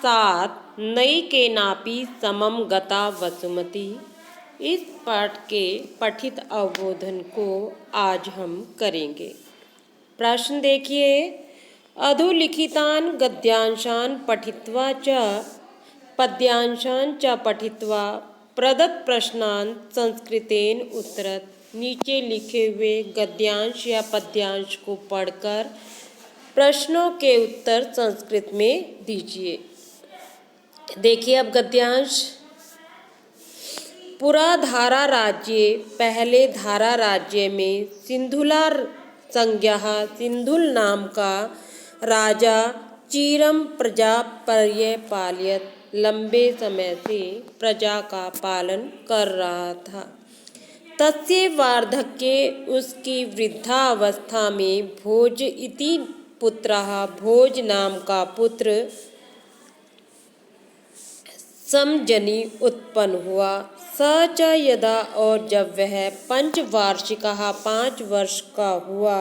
साथ नई के नापी समम गता वसुमती। इस पाठ के पठित अवबोधन को आज हम करेंगे। प्रश्न देखिए, अधोलिखितान गद्यांशान पठित्वा च पद्यांशान च पठित्वा प्रदत्त प्रश्नान संस्कृतेन उत्तरत। नीचे लिखे हुए गद्यांश या पद्यांश को पढ़कर प्रश्नों के उत्तर संस्कृत में दीजिए। देखिए अब गद्यांश। पुरा धारा राज्ये, पहले धारा राज्य में सिंधुला संज्ञा सिंधुल नाम का राजा चिरम प्रजा पर्यपालयत, लंबे समय से प्रजा का पालन कर रहा था। तस्य वार्धक्ये, उसकी वृद्धावस्था में भोज इति पुत्रः, भोज नाम का पुत्र समजनी उत्पन्न हुआ। स च यदा, और जब वह पंचवार्षिकः 5 वर्ष का हुआ,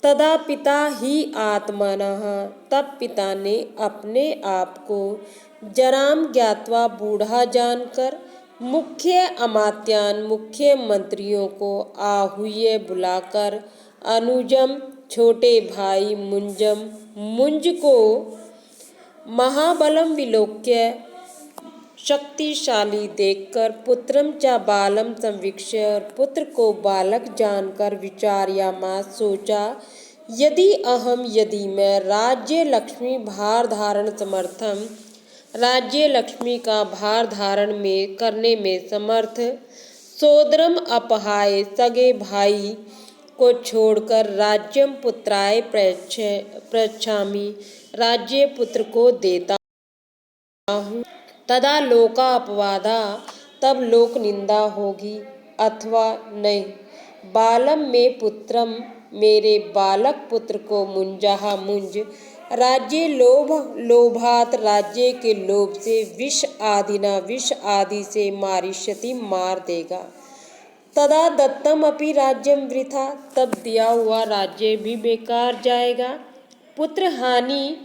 तदा पिता ही आत्मनः, तब पिता ने अपने आप को जराम ज्ञात्वा, बूढ़ा जानकर, मुख्य अमात्यान, मुख्य मंत्रियों को आहूय बुलाकर, अनुजम छोटे भाई मुंजम, मुंज को महाबलम विलोक्य, शक्तिशाली देखकर, पुत्रम च बालम संवीक्ष्य, और पुत्र को बालक जानकर, विचार्यामास सोचा, यदि मैं राज्य लक्ष्मी भार धारण समर्थम, राज्य लक्ष्मी का भार धारण में करने में समर्थ, सोदरम अपहाय, सगे भाई को छोड़कर, राज्यम पुत्राय प्रच्छामि, राज्य पुत्र को देता हूँ, तदा लोका अपवादा, तब लोक निंदा होगी, अथवा नहीं, बालम में पुत्रम, मेरे बालक पुत्र को मुंजहा मुंज, राज्य लोभात, राज्य के लोभ से, विष आदिना, विष आदि से, मारिष्यति मार देगा। तदा दत्तम अपि राज्यम वृथा, तब दिया हुआ राज्य भी बेकार जाएगा। पुत्र हानि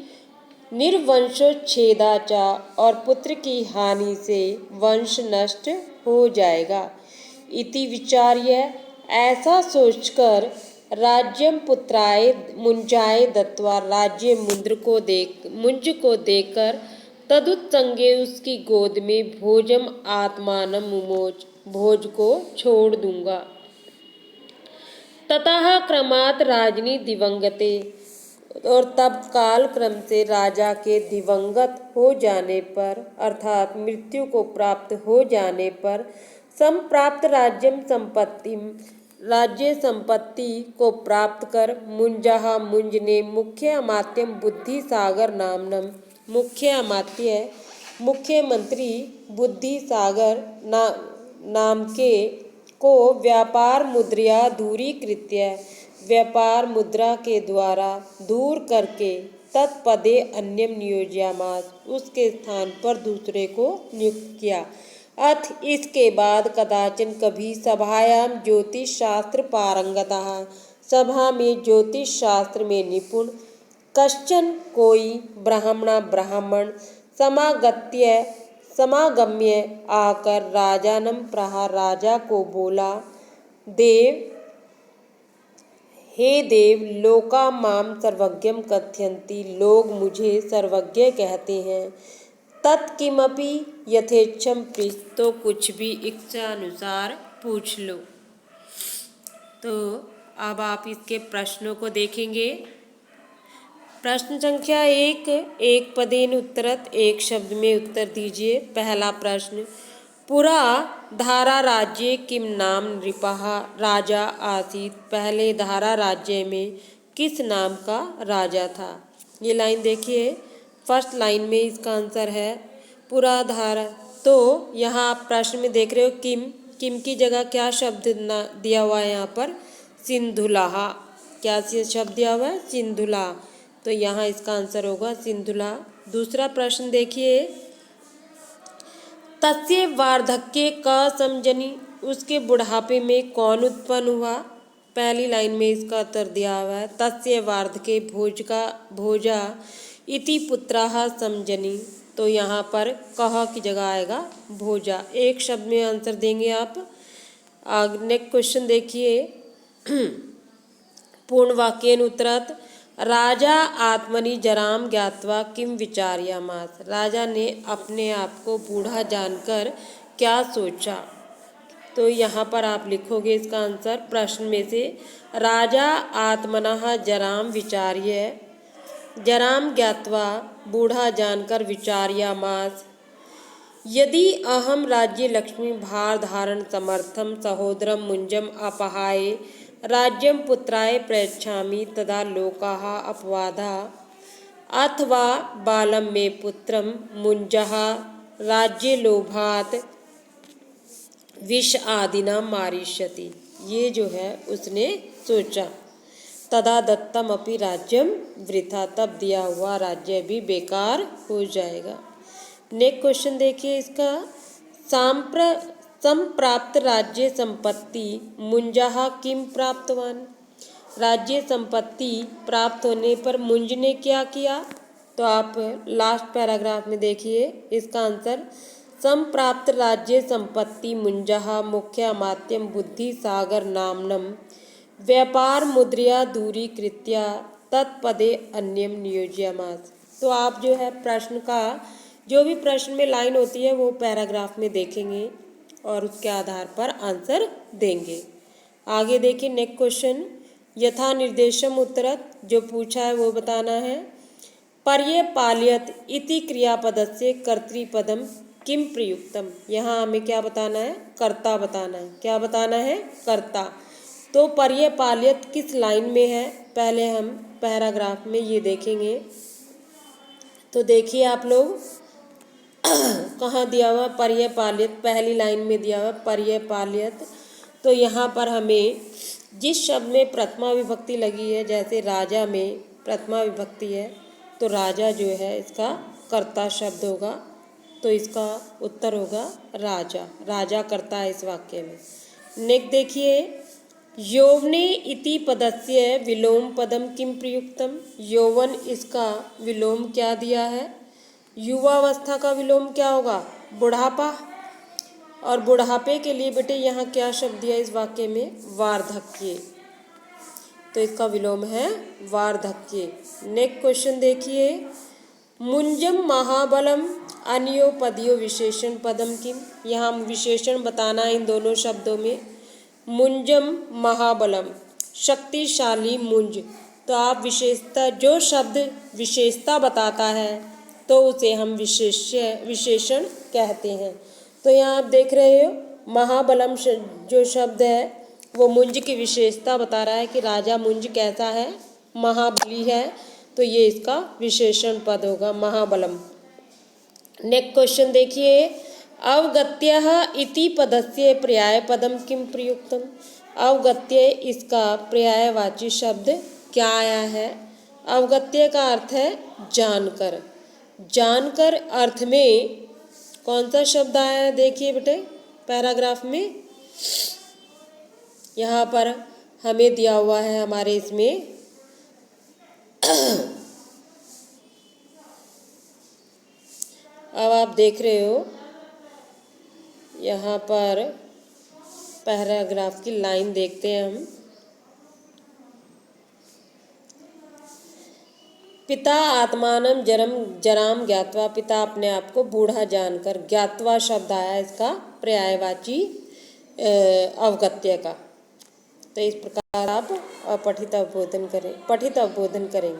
निर्वंशोच्छेदाचा, और पुत्र की हानि से वंश नष्ट हो जाएगा। इति विचार्य, ऐसा सोचकर, राज्यम पुत्राय मुंजाय दत्वा, राज्य मुंज को देकर, तदुत्संगे, उसकी गोद में, भोजम आत्मानम मुमोच, भोज को छोड़ दूंगा। ततः क्रमात् राजनी दिवंगते, और तब काल क्रम से राजा के दिवंगत हो जाने पर, अर्थात मृत्यु को प्राप्त हो जाने पर, संप्राप्त राज्यम संपत्तिम, राज्य संपत्ति को प्राप्त कर, मुंजहा मुंज ने, मुख्य अमात्यम बुद्धि सागर नामनम, मुख्य अमात्य मुख्यमंत्री बुद्धि सागर नाम के को व्यापार मुद्रया दूरीकृत्य, व्यापार मुद्रा के द्वारा दूर करके, तत्पदे अन्यम नियोज्यामास, उसके स्थान पर दूसरे को नियुक्त किया। अथ, इसके बाद, कदाचन कभी, सभायाम ज्योतिष शास्त्र पारंगतः, सभा में ज्योतिष शास्त्र में निपुण, कश्चन कोई, ब्राह्मण समागम्य आकर, राजानम प्राह, राजा को बोला, हे देव, लोका माम सर्वज्ञम कथयन्ति, लोग मुझे सर्वज्ञ कहते हैं। तत्किमपि यथेच्छम पृच्छ, तो कुछ भी इच्छा अनुसार पूछ लो। तो अब आप इसके प्रश्नों को देखेंगे। प्रश्न संख्या 1, एक पदेन उत्तरत, एक शब्द में उत्तर दीजिए। पहला प्रश्न, पुरा धारा राज्ये किम नाम नृपः राजा आसीत, पहले धारा राज्य में किस नाम का राजा था। ये लाइन देखिए, फर्स्ट लाइन में इसका आंसर है पुरा धारा। तो यहाँ आप प्रश्न में देख रहे हो किम, किम की जगह क्या शब्द दिया हुआ है यहाँ पर, सिंधुलाहा। क्या शब्द दिया हुआ है, सिंधुला। तो यहाँ इसका आंसर होगा सिंधुला। दूसरा प्रश्न देखिए, तस्य वार्धक्ये क समजनी, उसके बुढ़ापे में कौन उत्पन्न हुआ। पहली लाइन में इसका उत्तर दिया हुआ है तस्य वार्धक्ये भोजा इति पुत्रः समजनी। तो यहाँ पर कह की जगह आएगा भोजा। एक शब्द में आंसर देंगे आप। नेक्स्ट क्वेश्चन देखिए। पूर्ण वाक्येन उत्तरत। राजा आत्मनि जराम ज्ञात्वा किम विचार्यामास। राजा ने अपने आप को बूढ़ा जानकर क्या सोचा। तो यहाँ पर आप लिखोगे इसका आंसर प्रश्न में से, राजा आत्मनः जराम विचार्य, जराम ज्ञात्वा बूढ़ा जानकर विचार्यामास। यदि अहम राज्य लक्ष्मी भार धारण समर्थम सहोदरम मुंजम अपहाय राज्यम पुत्राय प्रयच्छामि तदा लोकाः अपवादा अथवा बालम मे पुत्रम मुंजः राज्य लोभात विष आदिना मारिष्यति। ये जो है उसने सोचा। तदा दत्तम अपि राज्यम वृथा, तब दिया हुआ राज्य भी बेकार हो जाएगा। नेक्स्ट क्वेश्चन देखिए इसका। संप्राप्त राज्य संपत्ति मुंजः किम प्राप्तवान। राज्य संपत्ति प्राप्त होने पर मुंज ने क्या किया। तो आप लास्ट पैराग्राफ में देखिए इसका आंसर। संप्राप्त राज्य संपत्ति मुंजः मुख्य मात्यम बुद्धि सागर नामनम व्यापार मुद्रिया दूरीकृत्या तत्पदे अन्यम नियोज्यमास। तो आप जो है प्रश्न का जो भी प्रश्न में लाइन होती है वो पैराग्राफ में देखेंगे और उसके आधार पर आंसर देंगे। आगे देखिए नेक्स्ट क्वेश्चन। यथा निर्देशम उत्तरत, जो पूछा है वो बताना है। पर्यपाल्यत इति क्रियापदस्य कर्तृपदम किम प्रयुक्तम। यहाँ हमें क्या बताना है, कर्ता बताना है। क्या बताना है, कर्ता। तो पर्यपाल्यत किस लाइन में है, पहले हम पैराग्राफ में ये देखेंगे। तो देखिए आप लोग कहाँ दिया हुआ पर्यपाल्यत, पहली लाइन में दिया हुआ पर्यपाल्यत। तो यहाँ पर हमें जिस शब्द में प्रथमा विभक्ति लगी है, जैसे राजा में प्रथमा विभक्ति है, तो राजा जो है इसका कर्ता शब्द होगा। तो इसका उत्तर होगा राजा। राजा कर्ता है इस वाक्य में। नेक्स्ट देखिए। यौवने इति पदस्य विलोम पदम किम प्रयुक्तम। यौवन इसका विलोम क्या दिया है। युवावस्था का विलोम क्या होगा, बुढ़ापा। और बुढ़ापे के लिए बेटे यहाँ क्या शब्द दिया इस वाक्य में, वार्धक्य। तो इसका विलोम है वार्धक्य। नेक्स्ट क्वेश्चन देखिए। मुंजम महाबलम अन्यो पदियो विशेषण पदम किम। यहाँ विशेषण बताना है इन दोनों शब्दों में। मुंजम महाबलम शक्तिशाली मुंज। तो आप विशेषता, जो शब्द विशेषता बताता है तो उसे हम विशेषण कहते हैं। तो यहाँ आप देख रहे हो महाबलम जो शब्द है वो मुंज की विशेषता बता रहा है कि राजा मुंज कैसा है, महाबली है। तो ये इसका विशेषण पद होगा महाबलम। नेक्स्ट क्वेश्चन देखिए। अवगत्यः इति पदस्य पर्याय पदम किम प्रयुक्तम। अवगत्य इसका पर्यायवाची शब्द क्या आया है। अवगत्य का अर्थ है जानकर। जानकर अर्थ में कौन सा शब्द आया है, देखिए बेटे पैराग्राफ में। यहाँ पर हमें दिया हुआ है हमारे इसमें अब आप देख रहे हो यहाँ पर पैराग्राफ की लाइन देखते हैं हम। पिता आत्मानं जराम ज्ञात्वा। पिता अपने आप को बूढ़ा जानकर। ज्ञात्वा शब्द आया इसका पर्यायवाची अवगत्य का। तो इस प्रकार आप पठित अवबोधन करें, पठित अवबोधन करेंगे।